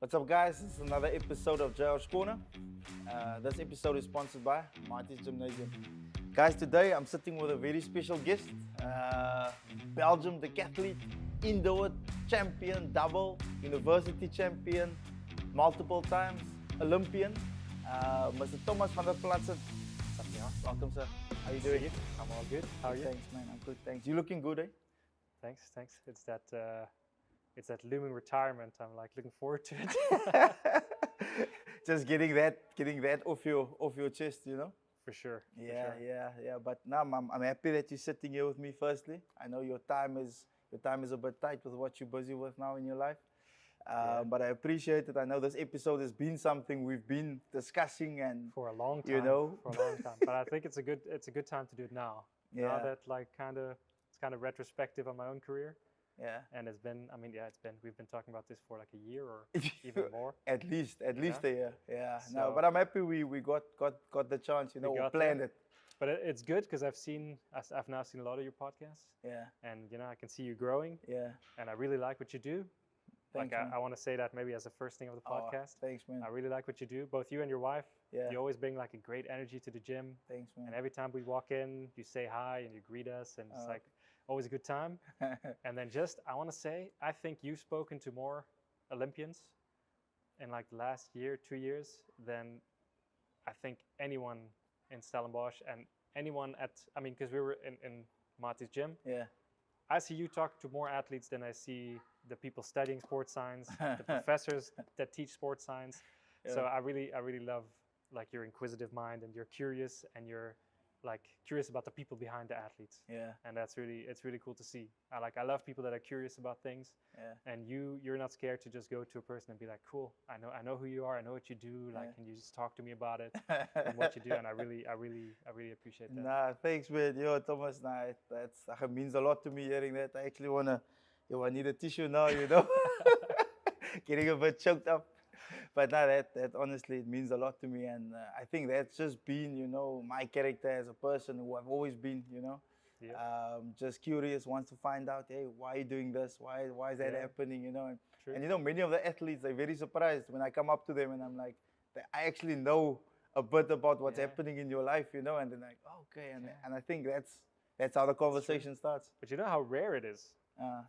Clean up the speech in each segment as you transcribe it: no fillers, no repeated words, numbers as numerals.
What's up, guys? This is another episode of JR's Corner. This episode is sponsored by Marty's Gymnasium. Guys, today I'm sitting with a very special guest, Belgian Decathlete, indoor champion, double, university champion, multiple times, Olympian, Mr. Thomas van der Plaetsen. Welcome, sir. How are you doing? I'm all good. How are you? Thanks, man. I'm good, thanks. You're looking good, eh? Thanks. It's that looming retirement. I'm like looking forward to it. Just getting that off your chest, you know. For sure. Yeah. But now I'm happy that you're sitting here with me. Firstly, I know your time is a bit tight with what you're busy with now in your life. But I appreciate it. I know this episode has been something we've been discussing and for a long time. You know, for a long time. But I think it's a good time to do it now. Yeah. Now that it's kind of retrоспective on my own career. Yeah. And we've been talking about this for like a year or even more. At least a year. Yeah. So no, but I'm happy we got the chance, you know, or planned it. But it's good because I've now seen a lot of your podcasts. Yeah. And I can see you growing. Yeah. And I really like what you do. Thanks, I want to say that maybe as the first thing of the podcast. Thanks, man. I really like what you do, both you and your wife. Yeah. You always bring like a great energy to the gym. Thanks, man. And every time we walk in, you say hi and you greet us, and it's like always a good time. And then I want to say, I think you've spoken to more Olympians in like the last year, 2 years, than I think anyone in Stellenbosch and anyone because we were in Marty's gym. Yeah. I see you talk to more athletes than I see the people studying sports science, the professors that teach sports science. Yeah. So I really love like your inquisitive mind, and you're curious, and you're like curious about the people behind the athletes. Yeah. And it's really cool to see. I love people that are curious about things. Yeah. And you're not scared to just go to a person and be like, cool, I know who you are, I know what you do, like, can you just talk to me about it and what you do? And I really appreciate that. Nah, thanks, man. Yo, Thomas, that means a lot to me hearing that. I actually I need a tissue now, you know. Getting a bit choked up. But that honestly, it means a lot to me. And I think that's just been, you know, my character as a person who I've always been, you know. Yeah. Just curious, wants to find out, hey, why are you doing this? Why is that happening, you know? And you know, many of the athletes are very surprised when I come up to them and I'm like, I actually know a bit about what's happening in your life, you know? And they're like, oh, okay. And I think that's how the conversation starts. But you know how rare it is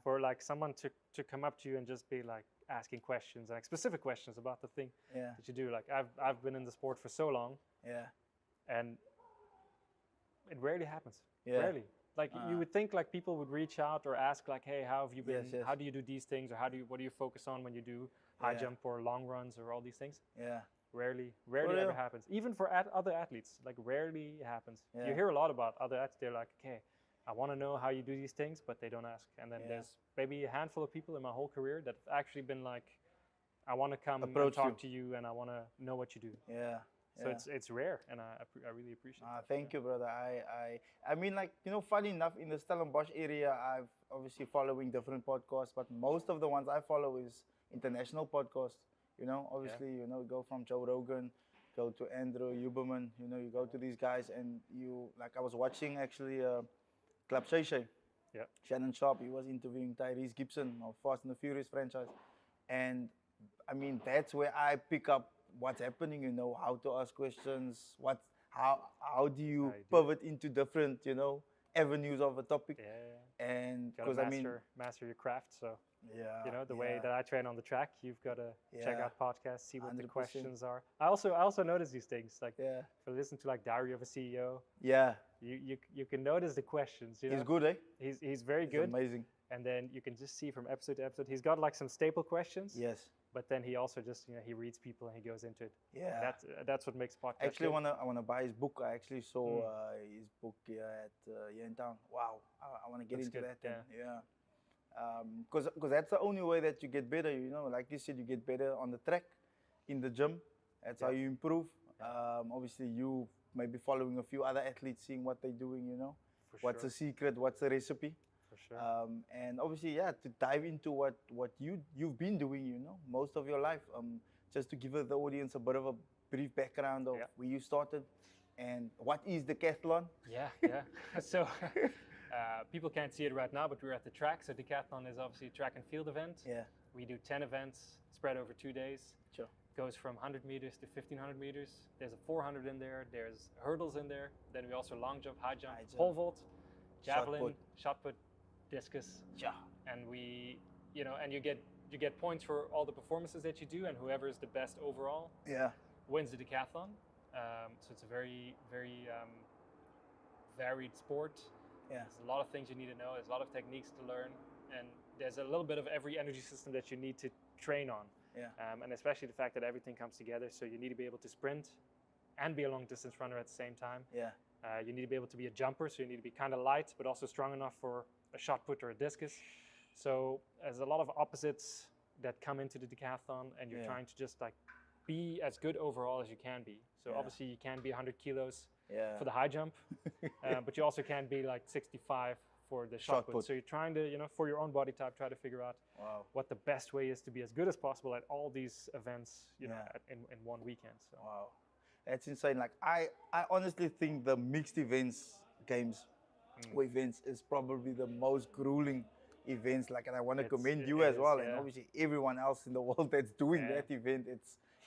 for like someone to come up to you and just be like asking questions, like specific questions about the thing that you do. Like I've been in the sport for so long, and it rarely happens. Rarely. Like you would think like people would reach out or ask like, hey, how have you been? Yes. How do you do these things, or what do you focus on when you do high jump or long runs or all these things? Yeah. Rarely ever happens. Even for other athletes, like rarely happens. Yeah. You hear a lot about other athletes. They're like, okay, I want to know how you do these things, but they don't ask. And then there's maybe a handful of people in my whole career that have actually been like, I want to come and talk to you, and I want to know what you do. Yeah. So it's rare, and I really appreciate it. Thank you, brother. I mean, like, you know, funny enough, in the Stellenbosch area, I've obviously following different podcasts, but most of the ones I follow is international podcasts. You know, obviously, you know, go from Joe Rogan, go to Andrew Huberman, you know, you go to these guys, and I was watching actually Club Shay Shay. Yeah. Shannon Sharp, he was interviewing Tyrese Gibson of Fast and the Furious franchise. And I mean, that's where I pick up what's happening, you know, how to ask questions, how do you pivot into different, you know, avenues of a topic. And because master your craft. So you know, the way way that I train on the track, you've got to check out podcasts, see what 100%. The questions are. I also notice these things, like if you listen to like Diary of a CEO, you can notice the questions. You know? He's good, eh? He's very good. Amazing. And then you can just see from episode to episode, he's got like some staple questions. Yes. But then he also just, you know, he reads people and he goes into it. Yeah. That's what makes podcast. Actually, I wanna buy his book. I actually saw his book here in town. Wow. I want to get into that. Yeah. Because that's the only way that you get better. You know, like you said, you get better on the track, in the gym. That's how you improve. Obviously, you may be following a few other athletes, seeing what they're doing. You know, what's the secret? What's the recipe? For sure. And obviously, to dive into what you've been doing, you know, most of your life. Just to give the audience a bit of a brief background of where you started and what is Decathlon. Yeah. So people can't see it right now, but we're at the track. So Decathlon is obviously a track and field event. Yeah. we do 10 events spread over 2 days. Sure. Goes from 100 meters to 1500 meters. There's a 400 in there. There's hurdles in there. Then we also long jump, high jump, pole vault, javelin, shot put, discus. Yeah. And we, and you get points for all the performances that you do, and whoever is the best overall wins the decathlon. So it's a very, very varied sport. Yeah. There's a lot of things you need to know. There's a lot of techniques to learn, and there's a little bit of every energy system that you need to train on. Yeah. And especially the fact that everything comes together. So you need to be able to sprint and be a long distance runner at the same time. Yeah. You need to be able to be a jumper, so you need to be kind of light, but also strong enough for a shot put or a discus. So there's a lot of opposites that come into the decathlon, and you're trying to just like be as good overall as you can be. So obviously you can be 100 kilos for the high jump, but you also can't be like 65 for the shot put. So you're trying to, for your own body type, try to figure out what the best way is to be as good as possible at all these events, in one weekend. So. Wow, that's insane. Like I honestly think the mixed events games or events is probably the most grueling events. Like, and I want to commend you as well, and obviously everyone else in the world that's doing that event.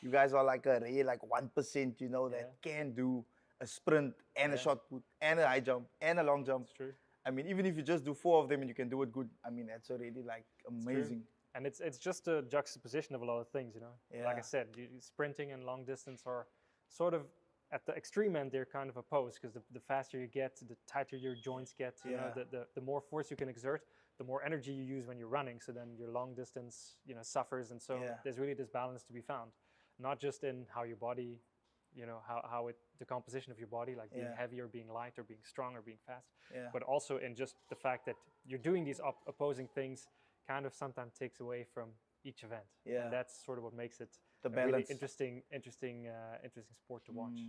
You guys are like a rare, like 1%, that can do a sprint and a shot put and a high jump and a long jump. That's true. I mean, even if you just do 4 of them and you can do it good, I mean, that's already like amazing. And it's just a juxtaposition of a lot of things, Like I said, sprinting and long distance are sort of at the extreme end. They're kind of opposed, because the faster you get, the tighter your joints get. The more force you can exert, the more energy you use when you're running. So then your long distance, suffers. And so there's really this balance to be found, not just in how your body, the composition of your body, like being heavy or being light or being strong or being fast, but also in just the fact that you're doing these opposing things kind of sometimes takes away from each event. Yeah. And that's sort of what makes it the a balance. Really interesting sport to watch.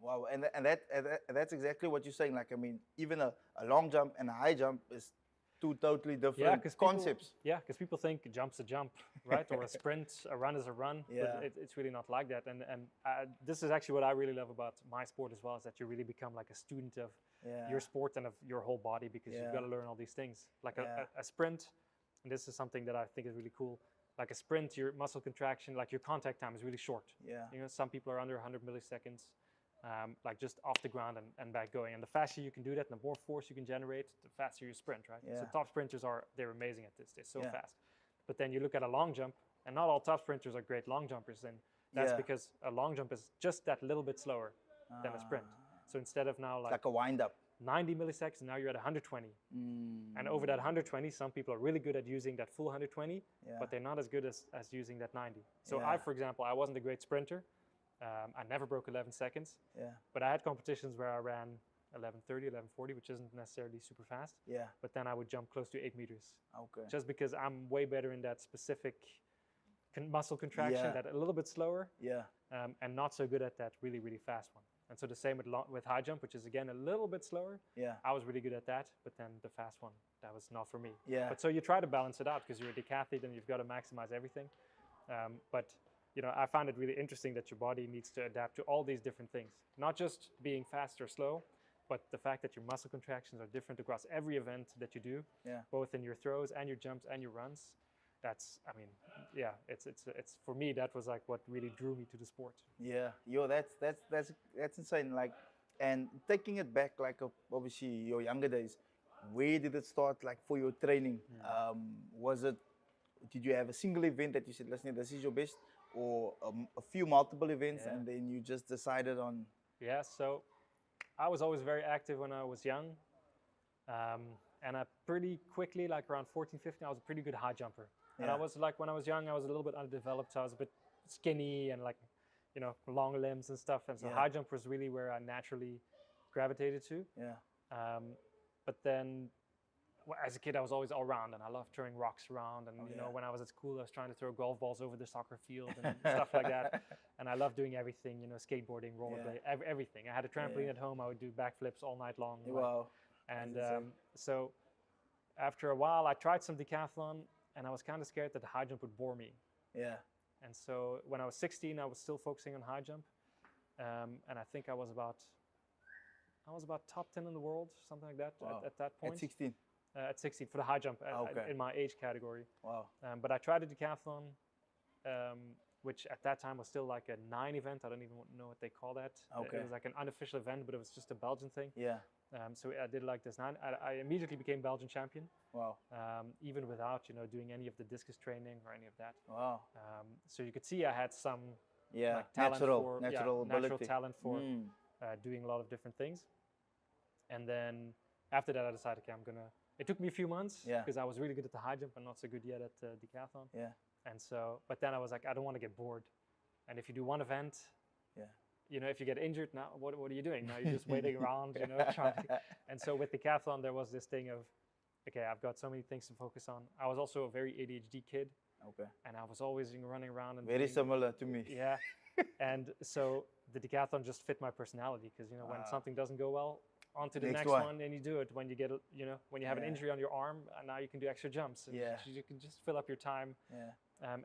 Wow, and that's exactly what you're saying. Like, I mean, even a long jump and a high jump is 2 totally different concepts. Because people think a jump's a jump, right? Or a sprint, a run is a run. But it's really not like that. And this is actually what I really love about my sport as well, is that you really become like a student of your sport and of your whole body, because you've got to learn all these things. Like a sprint, and this is something that I think is really cool. Like a sprint, your muscle contraction, like your contact time is really short. Yeah. Some people are under 100 milliseconds. Like just off the ground and back going. And the faster you can do that, and the more force you can generate, the faster you sprint, right? Yeah. So top sprinters they're amazing at this. They're so fast. But then you look at a long jump, and not all top sprinters are great long jumpers. And that's because a long jump is just that little bit slower than a sprint. So instead of now like a wind up, 90 milliseconds, now you're at 120. And over that 120, some people are really good at using that full 120, but they're not as good as using that 90. So I, for example, I wasn't a great sprinter. I never broke 11 seconds, but I had competitions where I ran 11:30, 11:40, which isn't necessarily super fast. But then I would jump close to 8 meters. Okay. Just because I'm way better in that specific muscle contraction, that a little bit slower, and not so good at that really, really fast one. And so the same with high jump, which is again a little bit slower. I was really good at that, but then the fast one, that was not for me. But so you try to balance it out, because you're a decathlete and you've got to maximize everything. But I find it really interesting that your body needs to adapt to all these different things, not just being fast or slow, but the fact that your muscle contractions are different across every event that you do, both in your throws and your jumps and your runs. It's for me, that was like what really drew me to the sport. That's insane. Like, and taking it back, like obviously your younger days, where did it start? Like for your training, did you have a single event that you said, listen, this is your best, or a few multiple events, and then you just decided on? So I was always very active when I was young, and I pretty quickly, like around 14, 15, I was a pretty good high jumper. And I was like, when I was young, I was a little bit underdeveloped, so I was a bit skinny and like, long limbs and stuff. And so high jump was really where I naturally gravitated to. But then as a kid, I was always all around, and I loved throwing rocks around. And when I was at school, I was trying to throw golf balls over the soccer field and stuff like that. And I loved doing everything, skateboarding, rollerblade, everything. I had a trampoline at home. I would do backflips all night long. Wow. And so after a while, I tried some decathlon, and I was kind of scared that the high jump would bore me. And so when I was 16, I was still focusing on high jump. And I think I was about top 10 in the world, something like that, at that point. At 16? at 16 for the high jump Okay. in my age category. Wow. But I tried a decathlon, which at that time was still like a 9 event. I don't even know what they call that. Okay. It was like an unofficial event, but it was just a Belgian thing. Yeah. So I did like this 9. I immediately became Belgian champion, Wow. even without doing any of the discus training or any of that. Wow. So you could see I had some Yeah. like talent Natural ability. natural talent for doing a lot of different things. And then after that, I decided, okay, it took me a few months because I was really good at the high jump and not so good yet at decathlon. Yeah. And so, but then I was like, I don't want to get bored. And if you do one event, if you get injured, now what are you doing? Now you're just waiting around, trying to, and so with decathlon, there was this thing of, okay, I've got so many things to focus on. I was also a very ADHD kid. Okay. And I was always running around and very similar to me. Yeah. And so the decathlon just fit my personality because, when something doesn't go well, on to the next one, and you do it. When you get, when you have an injury on your arm, and now you can do extra jumps. And you can just fill up your time. Yeah.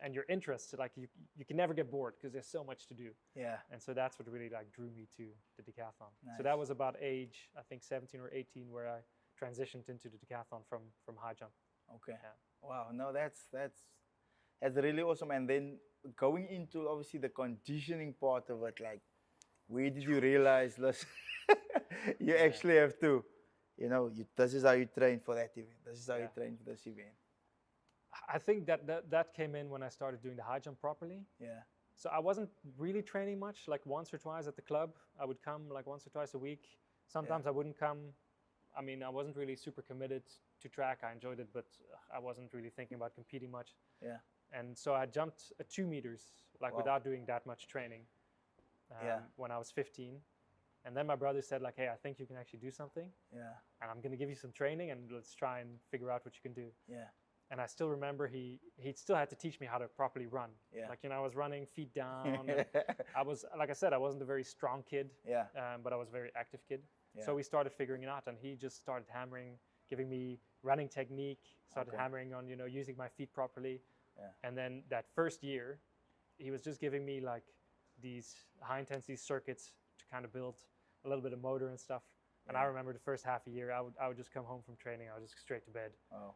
And your interests, like you can never get bored because there's so much to do. Yeah. And so that's what really like drew me to the decathlon. Nice. So that was about age, I think 17 or 18, where I transitioned into the decathlon from high jump. Okay. Yeah. Wow. No, that's really awesome. And then going into obviously the conditioning part of it, like, where did you realize, listen, you actually have to, this is how you train for that event. This is how you train for this event. I think that came in when I started doing the high jump properly. Yeah. So I wasn't really training much, like once or twice at the club. I would come like once or twice a week. Sometimes I wouldn't come. I mean, I wasn't really super committed to track. I enjoyed it, but I wasn't really thinking about competing much. Yeah. And so I jumped 2 meters, like without doing that much training when I was 15. And then my brother said like, hey, I think you can actually do something. Yeah. And I'm going to give you some training and let's try and figure out what you can do. Yeah. And I still remember he still had to teach me how to properly run. Yeah. Like, I was running feet down. I was, like I said, I wasn't a very strong kid, but I was a very active kid. Yeah. So we started figuring it out, and he just started hammering, giving me running technique, started hammering on, using my feet properly. Yeah. And then that first year, he was just giving me like these high intensity circuits to kind of build a little bit of motor and stuff. And I remember the first half a year, I would just come home from training, I would just straight to bed. Oh.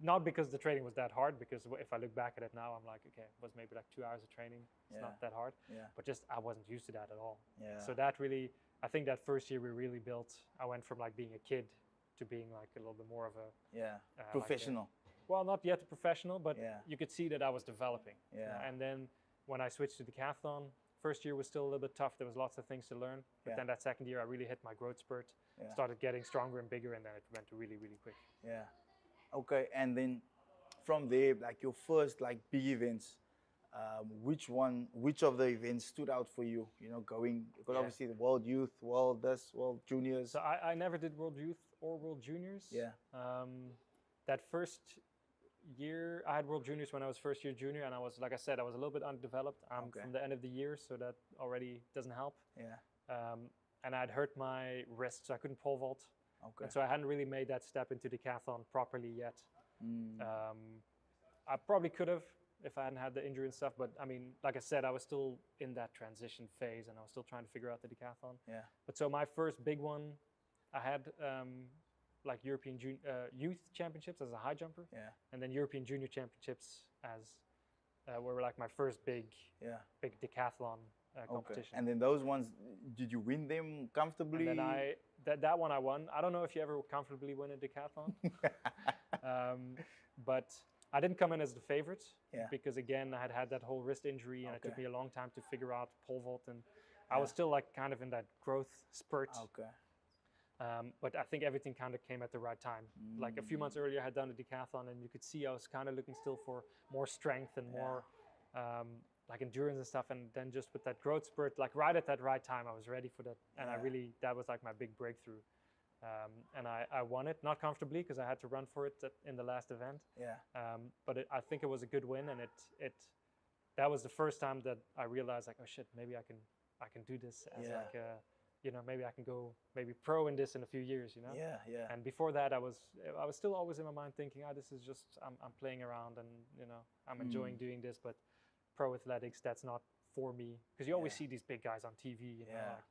Not because the training was that hard, because if I look back at it now, I'm like, okay, it was maybe like 2 hours of training. It's not that hard, but just I wasn't used to that at all. Yeah. So that really, I think that first year we really built, I went from like being a kid to being like a little bit more of a... professional. Well, not yet a professional, but you could see that I was developing. Yeah. And then when I switched to decathlon, first year was still a little bit tough. There was lots of things to learn. But then that second year, I really hit my growth spurt, started getting stronger and bigger, and then it went really, really quick. Yeah. Okay, and then from there, like your first like big events, which of the events stood out for you? Going, because obviously the World Youth, World Juniors. So I never did World Youth or World Juniors. Yeah. That first year, I had World Juniors when I was first year junior, and I was, like I said, I was a little bit undeveloped. I'm from the end of the year, so that already doesn't help. Yeah. And I'd hurt my wrist, so I couldn't pole vault. Okay. And so I hadn't really made that step into decathlon properly yet. I probably could have if I hadn't had the injury and stuff, but I mean, like I said, I was still in that transition phase and I was still trying to figure out the decathlon. Yeah. But so my first big one, I had like European Youth Championships as a high jumper, and then European Junior Championships as were like my first big decathlon competition. And then those ones, did you win them comfortably? And then that one I won. I don't know if you ever comfortably win a decathlon, but I didn't come in as the favorite because again I had that whole wrist injury and it took me a long time to figure out pole vault, and I was still like kind of in that growth spurt. Okay. But I think everything kind of came at the right time. Like a few months earlier, I had done a decathlon, and you could see I was kind of looking still for more strength and more like endurance and stuff. And then just with that growth spurt, like right at that right time, I was ready for that. And that was like my big breakthrough. And I won it, not comfortably because I had to run for it in the last event. Yeah. But I think it was a good win, and that was the first time that I realized like, oh shit, maybe I can do this as like a, maybe I can go pro in this in a few years, Yeah, yeah. And before that, I was still always in my mind thinking, this is just I'm playing around and I'm enjoying doing this, but pro athletics, that's not for me, because you always see these big guys on TV, like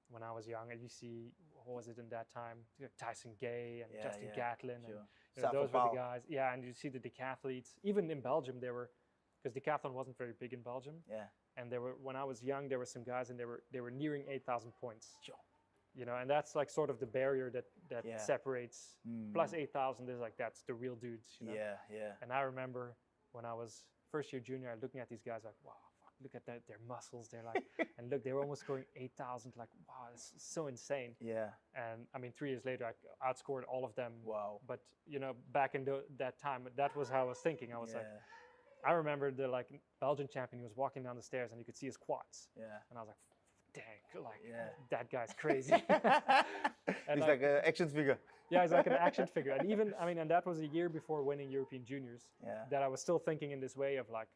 when I was young, and you see, what was it in that time? Tyson Gay and Justin yeah, Gatlin, sure. and those were the guys. Yeah, and you see the decathletes. Even in Belgium, there were, because decathlon wasn't very big in Belgium. Yeah. And there were, when I was young, there were some guys, and they were nearing 8,000 points. Sure. You know, and that's like sort of the barrier that separates. Plus 8,000 is like, that's the real dudes. You know? Yeah, yeah. And I remember when I was first year junior, looking at these guys like, wow, fuck, look at their muscles. They're like, and look, they were almost going 8,000. Like, wow, it's so insane. Yeah. And I mean, 3 years later, I outscored all of them. Wow. But you know, back in that time, that was how I was thinking. I was like, I remember the like Belgian champion. He was walking down the stairs, and you could see his quads. Yeah. And I was like, dang, like that guy's crazy. He's like an action figure. Yeah, he's like an action figure. And even, I mean, and that was a year before winning European Juniors. Yeah. That I was still thinking in this way of like,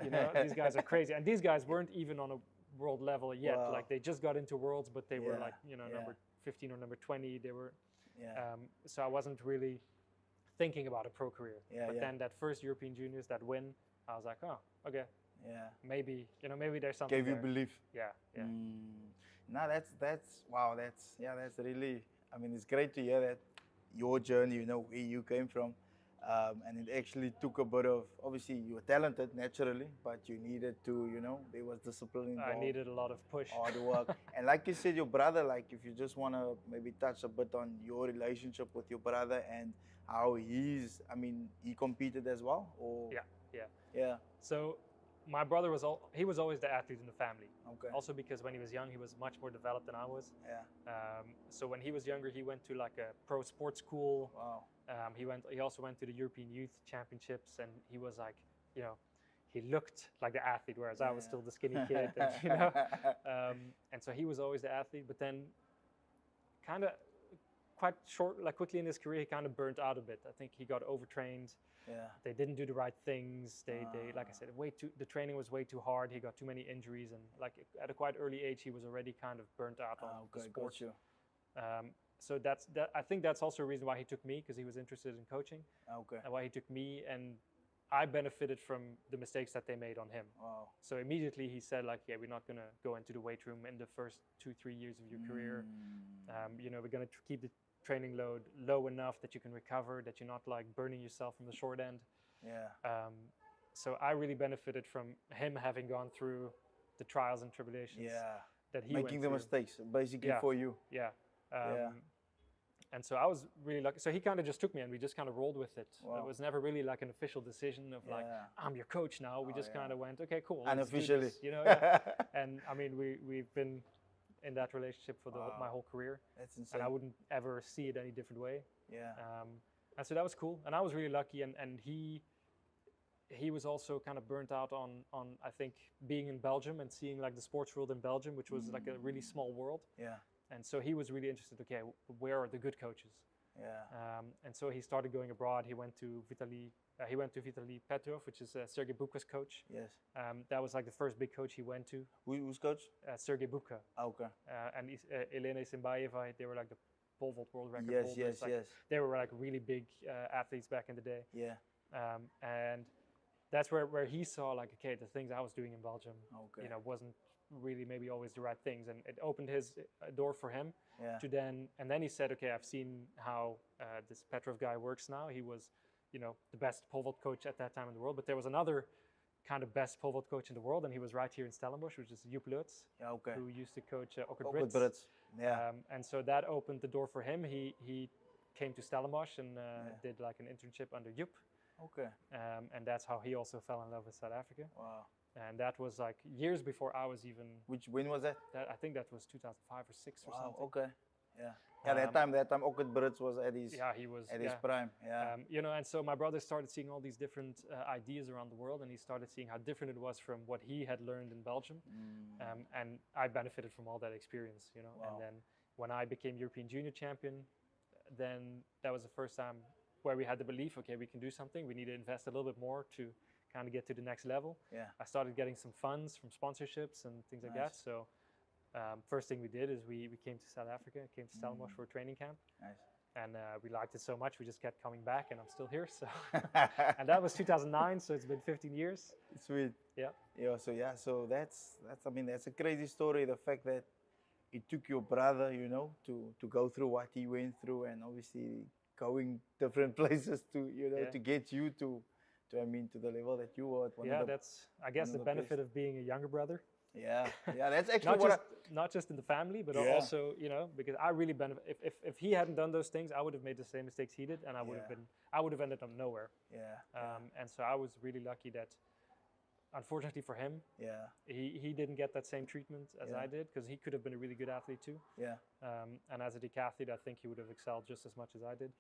you know, these guys are crazy. And these guys weren't even on a world level yet. Wow. Like they just got into worlds, but they were like, you know, Yeah. number 15 or number 20. They were, Yeah. so I wasn't really thinking about a pro career. Yeah, but then that first European Juniors, that win, I was like, oh, okay. Yeah. Maybe, you know, maybe there's something Gave you there. belief. Yeah, yeah. No, that's wow. That's really. I mean, it's great to hear that your journey. You know where you came from, and it actually took a bit of. Obviously, you were talented naturally, but you needed to. You know, there was discipline involved. I needed a lot of push. Hard work, and like you said, your brother. Like, if you just want to maybe touch a bit on your relationship with your brother and how he's. I mean, he competed as well, or yeah. So my brother was always the athlete in the family. Okay. Also because when he was young, he was much more developed than I was. Yeah. So when he was younger, he went to like a pro sports school. Wow. He also went to the European Youth Championships, and he was like, you know, he looked like the athlete, whereas I was still the skinny kid, and, you know. And so he was always the athlete, but then kind of quite short, like quickly in his career, he kind of burnt out a bit. I think he got overtrained. Yeah. They didn't do the right things. They like I said, the training was way too hard. He got too many injuries, and like at a quite early age, he was already kind of burnt out on the sport. Got you. So that I think that's also a reason why he took me, because he was interested in coaching. Okay. And why he took me, and I benefited from the mistakes that they made on him. Wow. So immediately he said, like, yeah, we're not gonna go into the weight room in the first 2-3 years of your career. You know, we're gonna keep the training load low enough that you can recover, that you're not like burning yourself from the short end. Yeah. So I really benefited from him having gone through the trials and tribulations. Yeah. That he Making the went mistakes basically for you. through. Yeah. And so I was really lucky. So he kind of just took me, and we just kind of rolled with it. Wow. It was never really like an official decision of like, I'm your coach now. We just kind of went, okay, cool. let's do Unofficially. this, you know. And I mean, we've been in that relationship for my whole career. That's insane. And I wouldn't ever see it any different way. Yeah. And so that was cool. And I was really lucky. And he was also kind of burnt out on I think being in Belgium and seeing like the sports world in Belgium, which was like a really small world. Yeah. And so he was really interested. Okay, where are the good coaches? Yeah. And so he started going abroad. He went to Decathlete-34, which is Sergei Bubka's coach. Yes. That was like the first big coach he went to. Who's coach? Sergei Bubka. Okay. And Elena Isimbayeva, they were like the pole vault world record Yes, holders. yes. They were like really big athletes back in the day. Yeah. And that's where he saw like, okay, the things I was doing in Belgium, you know, wasn't really maybe always the right things, and it opened his door for him to then he said, okay, I've seen how this Petrov guy works now. He was, you know, the best pole vault coach at that time in the world, but there was another kind of best pole vault coach in the world, and he was right here in Stellenbosch, which is Joep Lutz, who used to coach Okkert Brits. Yeah. And so that opened the door for him. He came to Stellenbosch and did like an internship under Joep. Okay. And that's how he also fell in love with South Africa. Wow. And that was like years before I was even. When was that? I think that was 2005 or 6 or something. Okay. Yeah. Yeah, that time Okkert Brits was at his his prime. Yeah. You know, and so my brother started seeing all these different ideas around the world, and he started seeing how different it was from what he had learned in Belgium. And I benefited from all that experience, you know. Wow. And then when I became European Junior Champion, then that was the first time where we had the belief, okay, we can do something. We need to invest a little bit more to kind of get to the next level. Yeah. I started getting some funds from sponsorships and things like that. So first thing we did is we came to South Africa, came to Stellenbosch for a training camp. Nice. And we liked it so much, we just kept coming back, and I'm still here. So, and that was 2009, so it's been 15 years. Sweet. Yeah. Yeah. So that's I mean, that's a crazy story. The fact that it took your brother, you know, to go through what he went through, and obviously going different places to, you know, to get you to I mean, to the level that you were at. That's, I guess, the benefit of being a younger brother. Yeah, that's actually not just in the family, but also, you know, because I really benefit. If he hadn't done those things, I would have made the same mistakes he did, and I would have ended up nowhere. And so I was really lucky that, unfortunately for him, he didn't get that same treatment as I did, because he could have been a really good athlete too. And as a decathlete, I think he would have excelled just as much as I did.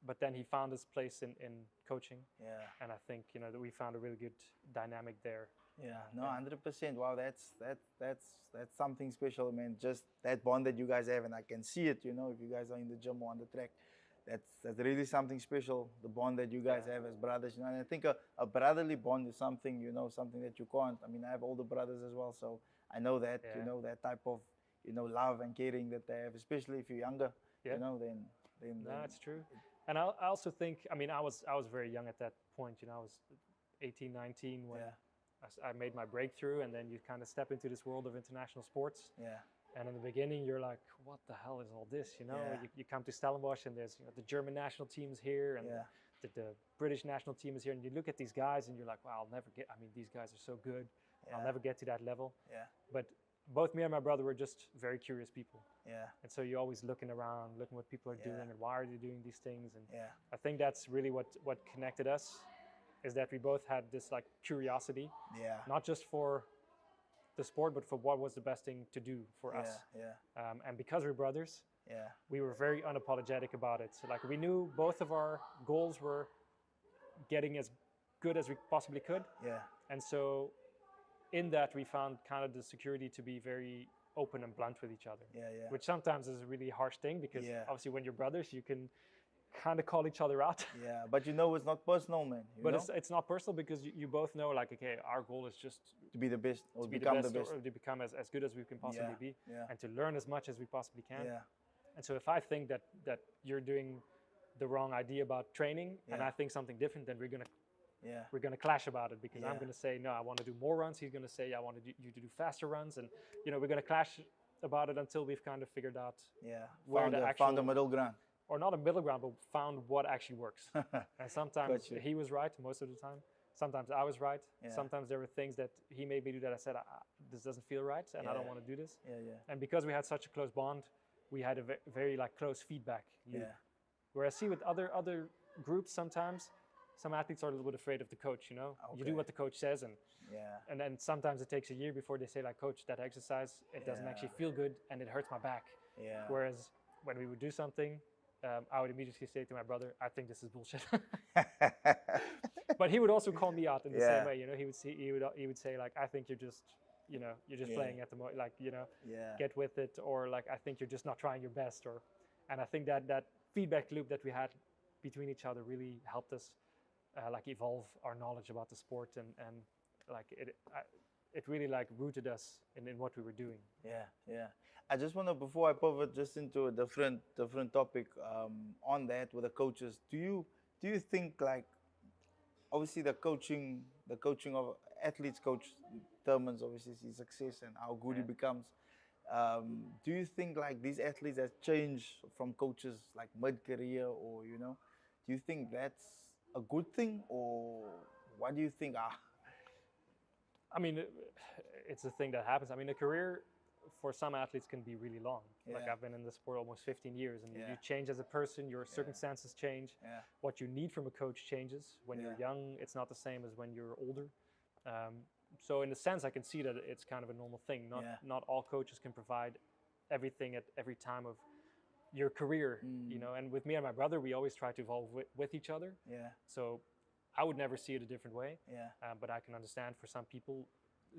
But then he found his place in coaching. And I think, you know, that we found a really good dynamic there. 100%. Wow, that's something special, man. Just that bond that you guys have, and I can see it, you know, if you guys are in the gym or on the track. That's really something special, the bond that you guys have as brothers. You know, and I think a brotherly bond is something, you know, something that you can't. I mean, I have older brothers as well, so I know that, you know, that type of, you know, love and caring that they have, especially if you're younger, you know, then no, it's true. And I also think, I mean, I was very young at that point, you know, I was 18, 19 when I made my breakthrough, and then you kind of step into this world of international sports. And in the beginning, you're like, what the hell is all this? You know, you come to Stellenbosch, and there's, you know, the German national team is here, and the British national team is here, and you look at these guys, and you're like, wow, I'll never get. I mean, these guys are so good. I'll never get to that level. But both me and my brother were just very curious people. And so you're always looking around, looking what people are doing, and why are they doing these things. And I think that's really what connected us, is that we both had this like curiosity, not just for the sport, but for what was the best thing to do for us. And because we're brothers, we were very unapologetic about it. So like, we knew both of our goals were getting as good as we possibly could. And so in that, we found kind of the security to be very open and blunt with each other. Which sometimes is a really harsh thing, because obviously when you're brothers, you can kind of call each other out. But you know, it's not personal, man. But it's not personal, because you both know, like, okay, our goal is just to be the best, or to become the best, or to become as good as we can possibly be, and to learn as much as we possibly can. And so if I think that you're doing the wrong idea about training, and I think something different, then we're gonna clash about it, because I'm gonna say, no, I want to do more runs. He's gonna say, I want you to do faster runs, and, you know, we're gonna clash about it until we've kind of figured out where found a middle ground. Or not a middle ground, but found what actually works. And sometimes he was right most of the time. Sometimes I was right. Sometimes there were things that he made me do that I said, this doesn't feel right, and I don't want to do this. And because we had such a close bond, we had a very like close feedback loop. Whereas, see, with other groups, sometimes some athletes are a little bit afraid of the coach, you know. You do what the coach says, and then sometimes it takes a year before they say, like, coach, that exercise, it doesn't actually feel good, and it hurts my back. Whereas when we would do something, I would immediately say to my brother, I think this is bullshit. But he would also call me out in the same way. You know, he would say, like, I think you're just, you know, you're just playing at the moment, like, you know, get with it, or like, I think you're just not trying your best, and I think that feedback loop that we had between each other really helped us like evolve our knowledge about the sport, and like it really like rooted us in what we were doing. I just want to, before I pivot just into a different topic on that with the coaches, do you think, like, obviously the coaching of athletes coach determines obviously his success and how good he becomes. Do you think, like, these athletes have changed from coaches like mid-career, or, you know, do you think that's a good thing, or what do you think? I mean, it's a thing that happens. I mean, a career for some athletes can be really long. Like, I've been in the sport almost 15 years, and you change as a person, your circumstances change, what you need from a coach changes. When you're young, it's not the same as when you're older. So in a sense, I can see that it's kind of a normal thing. Not all coaches can provide everything at every time of your career, you know. And with me and my brother, we always try to evolve with each other. So I would never see it a different way. But I can understand, for some people,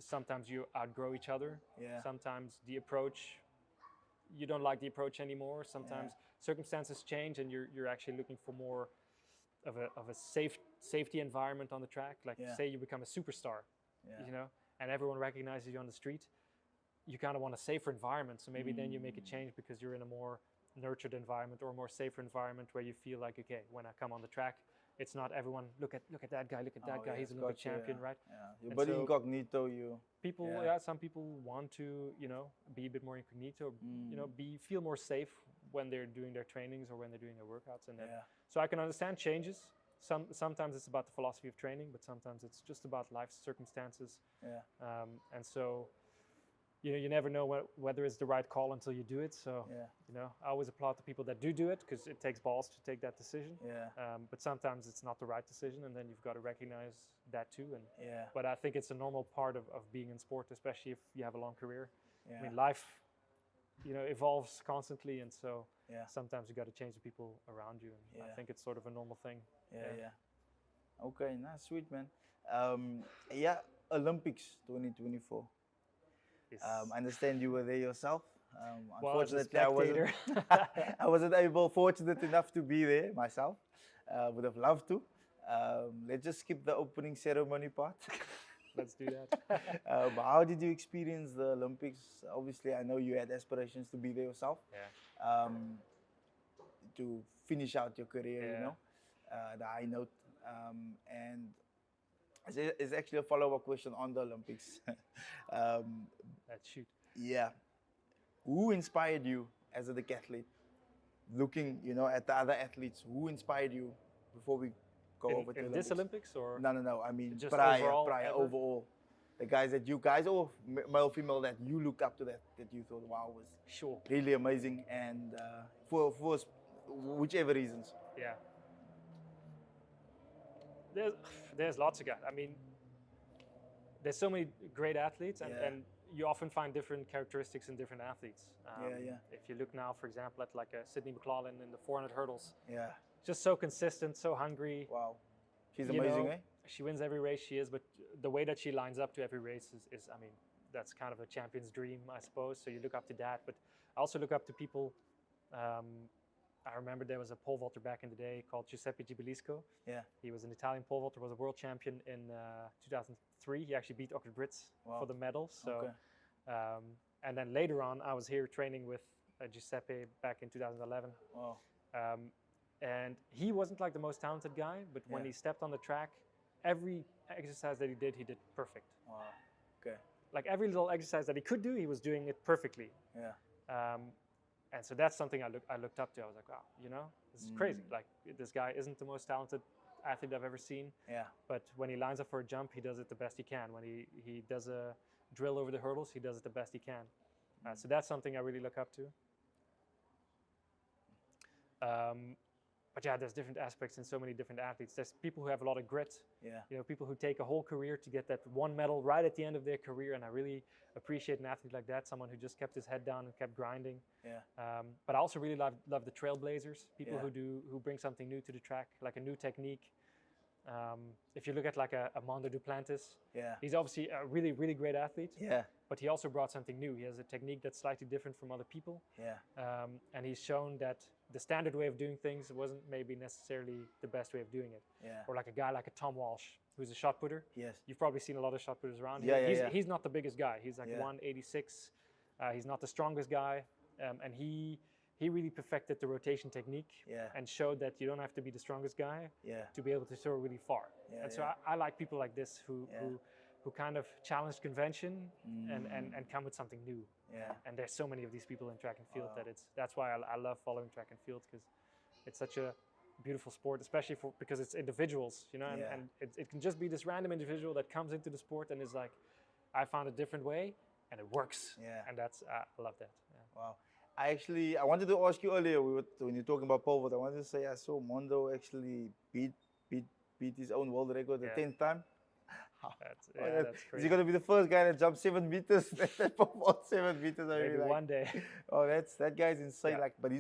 sometimes you outgrow each other. Sometimes the approach, you don't like the approach anymore. Sometimes circumstances change, and you're actually looking for more of a safety environment on the track. Like, say you become a superstar, you know, and everyone recognizes you on the street. You kind of want a safer environment. So maybe then you make a change because you're in a more nurtured environment, or a more safer environment, where you feel like, okay, when I come on the track, it's not everyone. Look at that guy. Look at that guy. yes, He's an Olympic gotcha, champion, yeah. right? Yeah, your And body so incognito, you. people, Yeah. some people want to, be a bit more incognito, feel more safe when they're doing their trainings or when they're doing their workouts, and Yeah. so I can understand changes. Sometimes it's about the philosophy of training, but sometimes it's just about life circumstances. Yeah. And so, you never know whether it's the right call until you do it. So, Yeah. I always applaud the people that do it, because it takes balls to take that decision. Yeah. But sometimes it's not the right decision, and then you've got to recognize that too. Yeah. But I think it's a normal part of being in sport, especially if you have a long career. Yeah. I mean, life, evolves constantly, and so Yeah. sometimes you got to change the people around you. And I Yeah. think it's sort of a normal thing. Yeah. Okay, nice, sweet, man. Olympics 2024. Yes. I understand you were there yourself. Well, as a Unfortunately, I wasn't fortunate enough to be there myself. Would have loved to. Let's just skip the opening ceremony part. Let's do that. How did you experience the Olympics? Obviously, I know you had aspirations to be there yourself. Yeah. To finish out your career, Yeah. the high note. And it's actually a follow-up question on the Olympics. Let's shoot. Yeah. Who inspired you as a decathlete? Looking, at the other athletes, who inspired you before we go over to in Olympics? this Olympics, or No. I mean, just prior overall, overall. The guys that you guys, or male, female, that you looked up to, that you thought, wow, was Sure. really amazing, and for whichever reasons. Yeah. There's lots of guys. I mean, there's so many great athletes, and you often find different characteristics in different athletes. If you look now, for example, at like Sydney McLaughlin in the 400 hurdles. Yeah. Just so consistent, so hungry. Wow. She's amazing, eh? She wins every race she is, but the way that she lines up to every race is I mean, that's kind of a champion's dream, I suppose. So you look up to that, but I also look up to people. I remember there was a pole vaulter back in the day called Giuseppe Gibilisco. Yeah. He was an Italian pole vaulter, was a world champion in 2003. He actually beat Ockert Brits for the medal. So, okay. And then later on, I was here training with Giuseppe back in 2011. Wow. And he wasn't like the most talented guy, but when he stepped on the track, every exercise that he did perfect. Wow. Okay. Like every little exercise that he could do, he was doing it perfectly. Yeah. And so that's something I looked up to. I was like, wow, this is crazy. Like, this guy isn't the most talented athlete I've ever seen. Yeah. But when he lines up for a jump, he does it the best he can. When he does a drill over the hurdles, he does it the best he can. So that's something I really look up to. But yeah, there's different aspects in so many different athletes. There's people who have a lot of grit. Yeah. People who take a whole career to get that one medal right at the end of their career, and I really appreciate an athlete like that, someone who just kept his head down and kept grinding. Yeah. But I also really love the trailblazers, people Yeah. who bring something new to the track, like a new technique. If you look at like a Mondo Duplantis, he's obviously a really, really great athlete. Yeah. But he also brought something new. He has a technique that's slightly different from other people. Yeah. And he's shown that the standard way of doing things wasn't maybe necessarily the best way of doing it. Yeah. Or like a guy like a Tom Walsh, who's a shot putter. Yes. You've probably seen a lot of shot putters around. He's not the biggest guy. He's like 186. He's not the strongest guy. And he really perfected the rotation technique and showed that you don't have to be the strongest guy to be able to throw really far. And so I like people like this who kind of challenge convention and come with something new. And there's so many of these people in track and field that's why I love following track and field, because it's such a beautiful sport, especially because it's individuals, and it can just be this random individual that comes into the sport and is like, I found a different way and it works. And that's I love that. Wow. I wanted to ask you earlier, when you're talking about pole vault, I wanted to say I saw Mondo actually beat his own world record the 10th time. That's crazy. Is he going to be the first guy that jumped 7 meters? That pole vault 7 meters. Maybe one day. Oh, that guy's insane. But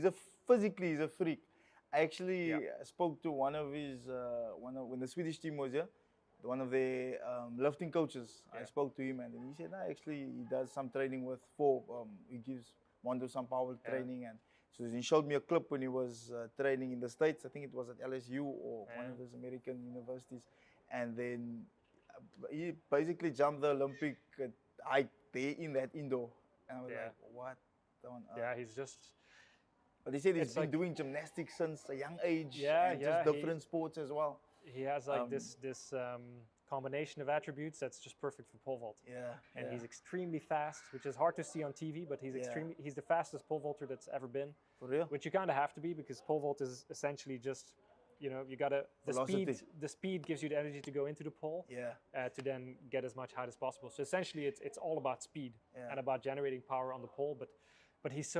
physically he's a freak. I actually spoke to one of his when the Swedish team was here, one of the lifting coaches. I spoke to him, and he said, actually he does some training with he gives Mondo some power training, and so he showed me a clip when he was training in the States. I think it was at LSU or one of those American universities, and then he basically jumped the Olympic height there in that indoor, and I was like, what on earth? Yeah, he's just. But they said he's been doing gymnastics since a young age, and just different sports as well. he has like this combination of attributes that's just perfect for pole vault. Yeah. And he's extremely fast, which is hard to see on TV, but he's the fastest pole vaulter that's ever been. For real? Which you kind of have to be, because pole vault is essentially just, you know, you gotta the speed gives you the energy to go into the pole. Yeah. To then get as much height as possible. So essentially, it's all about speed and about generating power on the pole. But he's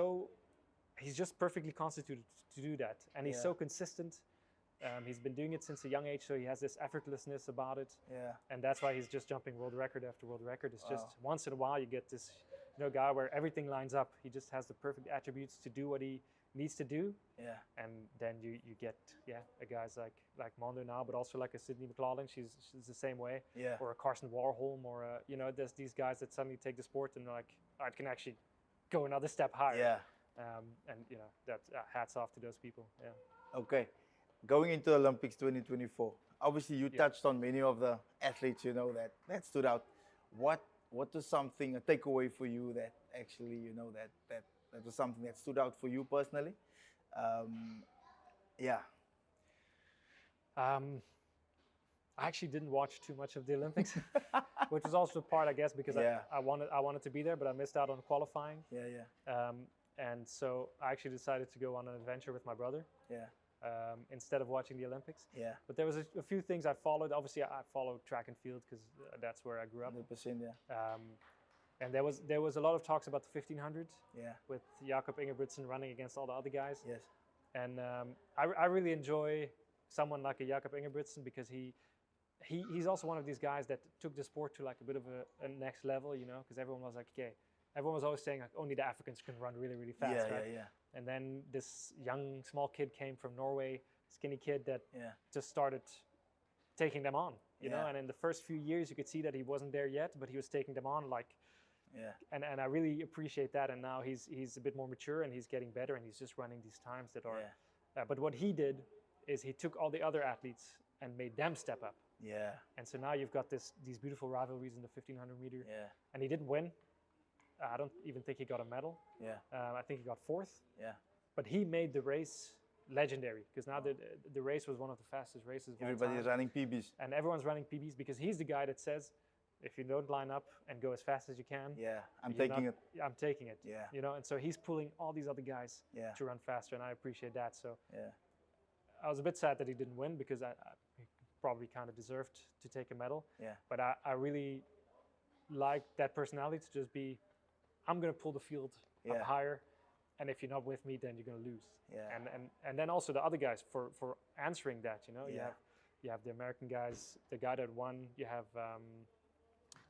just perfectly constituted to do that, and he's so consistent. He's been doing it since a young age, so he has this effortlessness about it. Yeah. And that's why he's just jumping world record after world record. It's just once in a while you get this, you know, guy where everything lines up. He just has the perfect attributes to do what he needs to do. Yeah. And then you get a guys like Mondo now, but also like a Sydney McLaughlin. She's the same way. Yeah. Or a Carson Warholm, or you know, there's these guys that suddenly take the sport and like, I can actually go another step higher. Yeah. And you know, that hats off to those people. Yeah. Okay. Going into Olympics 2024, obviously you touched on many of the athletes, you know, that stood out. What was something, a takeaway for you that actually, you know, that was something that stood out for you personally? Yeah. I actually didn't watch too much of the Olympics, which was also the part, I guess, because I wanted to be there, but I missed out on qualifying. Yeah. And so I actually decided to go on an adventure with my brother. Yeah. Instead of watching the Olympics. Yeah. But there was a few things I followed. Obviously, I followed track and field because that's where I grew up. 100%, yeah. And there was a lot of talks about the 1500. Yeah. With Jakob Ingebrigtsen running against all the other guys. Yes. And I really enjoy someone like a Jakob Ingebrigtsen, because he's also one of these guys that took the sport to like a bit of a next level, you know, because everyone was like, okay, everyone was always saying like only the Africans can run really, really fast, right? Yeah. And then this young, small kid came from Norway, skinny kid that just started taking them on, you know. And in the first few years, you could see that he wasn't there yet, but he was taking them on like. Yeah. And I really appreciate that. And now he's a bit more mature and he's getting better and he's just running these times that are. Yeah. But what he did is he took all the other athletes and made them step up. Yeah. And so now you've got these beautiful rivalries in the 1500 meter. Yeah. And he didn't win. I don't even think he got a medal. Yeah. I think he got fourth. Yeah. But he made the race legendary, because now the race was one of the fastest races of all time. Everybody's running PBs. And everyone's running PBs, because he's the guy that says, if you don't line up and go as fast as you can, I'm taking it. I'm taking it. Yeah. You know, and so he's pulling all these other guys to run faster, and I appreciate that. So I was a bit sad that he didn't win, because I probably kind of deserved to take a medal. Yeah. But I really like that personality to just be, I'm going to pull the field up higher, and if you're not with me, then you're going to lose. Yeah. And then also the other guys for answering that, you know. You have the American guys, the guy that won. You have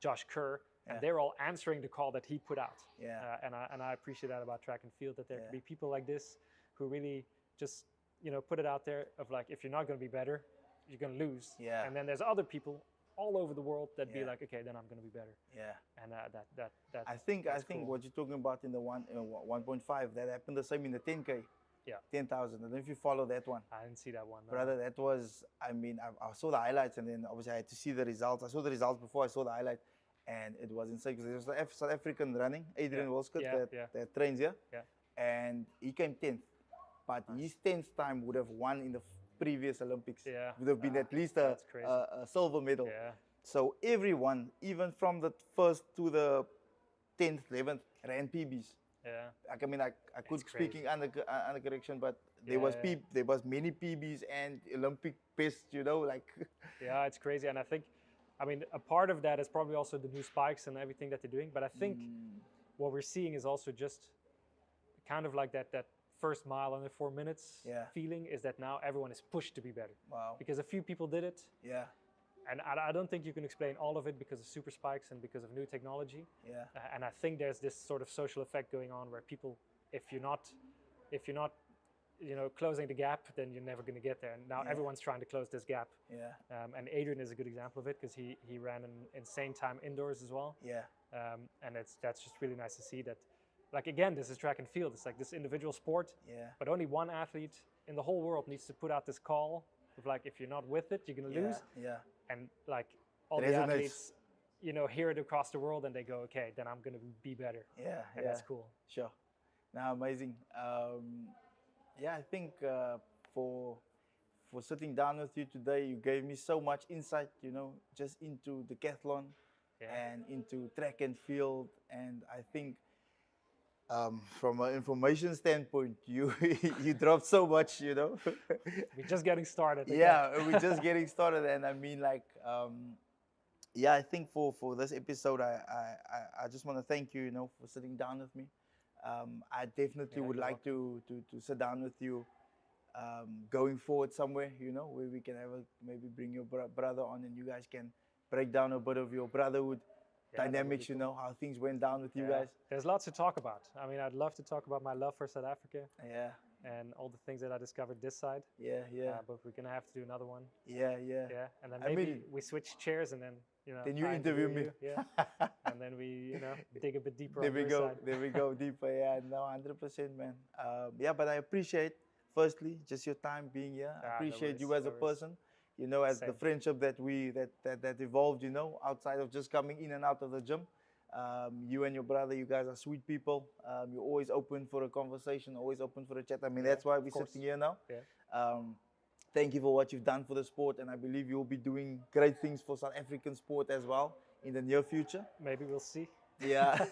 Josh Kerr, and they're all answering the call that he put out. Yeah. And I appreciate that about track and field, that there can be people like this who really just, you know, put it out there of like, if you're not going to be better, you're going to lose. Yeah. And then there's other people all over the world that be like, okay, then I'm going to be better. Yeah. And that I think cool. what you're talking about in the 1.5, that happened the same in the 10K. Yeah. 10,000. I don't know if you follow that one. I didn't see that one. No. Brother, that was, I mean, I saw the highlights, and then obviously I had to see the results. I saw the results before I saw the highlight, and it was insane, because there was the South African running, Adrian Wolskut, that trains here. Yeah. And he came 10th. But his 10th time would have won in the previous Olympics. Yeah. Would have been at least a silver medal. Yeah. So everyone, even from the first to the 10th, 11th, ran PBs. Yeah. I mean, I could speaking under correction, but there was many PBs and Olympic best, you know, like. Yeah, it's crazy, and I think, I mean, a part of that is probably also the new spikes and everything that they're doing. But I think what we're seeing is also just kind of like that first mile under 4 minutes feeling, is that now everyone is pushed to be better. Wow. Because a few people did it. Yeah. And I don't think you can explain all of it because of super spikes and because of new technology. Yeah. And I think there's this sort of social effect going on where people, if you're not, you know, closing the gap, then you're never going to get there. And now everyone's trying to close this gap. Yeah. And Adrian is a good example of it, because he ran an insane time indoors as well. Yeah. And that's just really nice to see that. Like, again, this is track and field. It's like this individual sport. Yeah. But only one athlete in the whole world needs to put out this call of like, if you're not with it, you're going to lose. Yeah. And like all the athletes, you know, hear it across the world, and they go, okay, then I'm going to be better. Yeah. And that's cool. Sure. Now, amazing. I think for for sitting down with you today. You gave me so much insight, you know, just into decathlon and into track and field. And I think from an information standpoint, you you dropped so much, you know. We're just getting started. Yeah, we're just getting started. And I mean, like, yeah, I think for this episode, I just want to thank you, you know, for sitting down with me. I definitely would like to sit down with you going forward somewhere, you know, where we can maybe bring your brother on and you guys can break down a bit of your brotherhood dynamics, you know, how things went down with you guys. There's lots to talk about. I mean, I'd love to talk about my love for South Africa. Yeah. And all the things that I discovered this side. Yeah, yeah. But we're gonna have to do another one. Yeah, yeah. Yeah, and then maybe we switch chairs and then, you know. Then you interview me. Yeah. And then we, you know, dig a bit deeper. There we go. There we go deeper. Yeah, no, 100%, man. Yeah, but I appreciate, firstly, just your time being here. I appreciate you as a person. You know, as the friendship that that evolved, you know, outside of just coming in and out of the gym. You and your brother, you guys are sweet people. You're always open for a conversation, always open for a chat. I mean, that's why we're sitting here now. Yeah. Thank you for what you've done for the sport, and I believe you'll be doing great things for South African sport as well in the near future. Maybe we'll see. Yeah.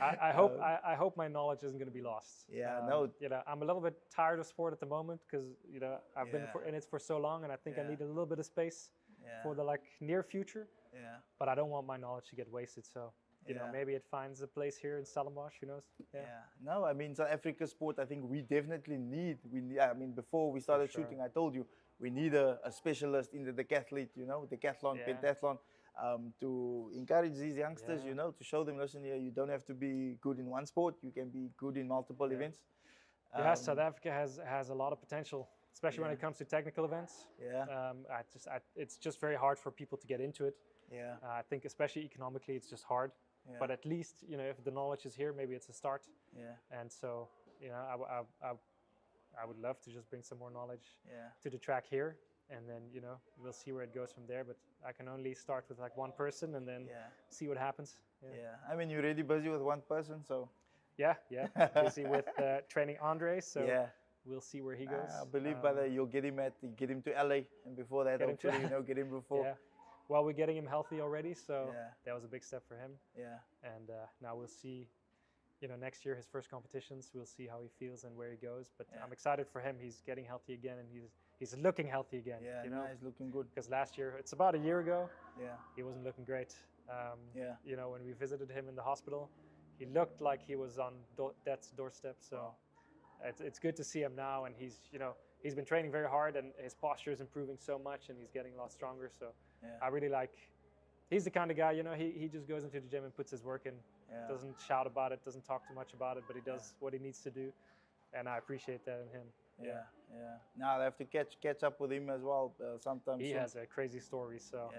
I hope my knowledge isn't going to be lost. Yeah, no. You know, I'm a little bit tired of sport at the moment because, you know, I've been in it for so long, and I think I need a little bit of space for the near future. Yeah. But I don't want my knowledge to get wasted, so you know, maybe it finds a place here in Stellenbosch. Who knows? Yeah. No, I mean, South Africa sport, I think we definitely need. I mean, before we started shooting, I told you we need a specialist in the decathlete. You know, decathlon, pentathlon. To encourage these youngsters, you know, to show them, listen here, you don't have to be good in one sport, you can be good in multiple events. South Africa has a lot of potential, especially when it comes to technical events. Yeah. It's just very hard for people to get into it. Yeah. I think especially economically, it's just hard. Yeah. But at least, you know, if the knowledge is here, maybe it's a start. Yeah. And so, you know, I would love to just bring some more knowledge to the track here. And then, you know, we'll see where it goes from there. But I can only start with like one person and then see what happens. Yeah. I mean, you're really busy with one person, so. Yeah. Busy with training Andre, so we'll see where he goes. I believe, brother, you'll get him to LA, and before that, hopefully, you know, get him before. Yeah. Well, we're getting him healthy already, so that was a big step for him. Yeah. And now we'll see. You know, next year his first competitions, we'll see how he feels and where he goes. But I'm excited for him. He's getting healthy again, and he's looking healthy again. Yeah, you know, he's looking good. Because last year, it's about a year ago. Yeah, he wasn't looking great. You know, when we visited him in the hospital, he looked like he was on death's doorstep. So it's good to see him now, and he's been training very hard, and his posture is improving so much, and he's getting a lot stronger. So I really like. He's the kind of guy, you know, he just goes into the gym and puts his work in. Doesn't shout about it, doesn't talk too much about it, but he does what he needs to do, and I appreciate that in him. Yeah. Now I have to catch up with him as well sometime. He has a crazy story, so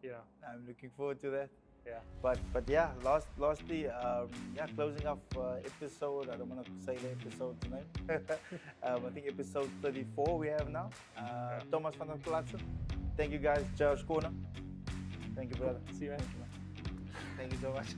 you know, I'm looking forward to that. Yeah. But yeah, lastly, closing off episode. I don't want to say the episode tonight. I think episode 34 we have now. Thomas van der Plaetsen. Thank you guys, Josh Corner. Thank you, brother. See you, man. Thank you so much.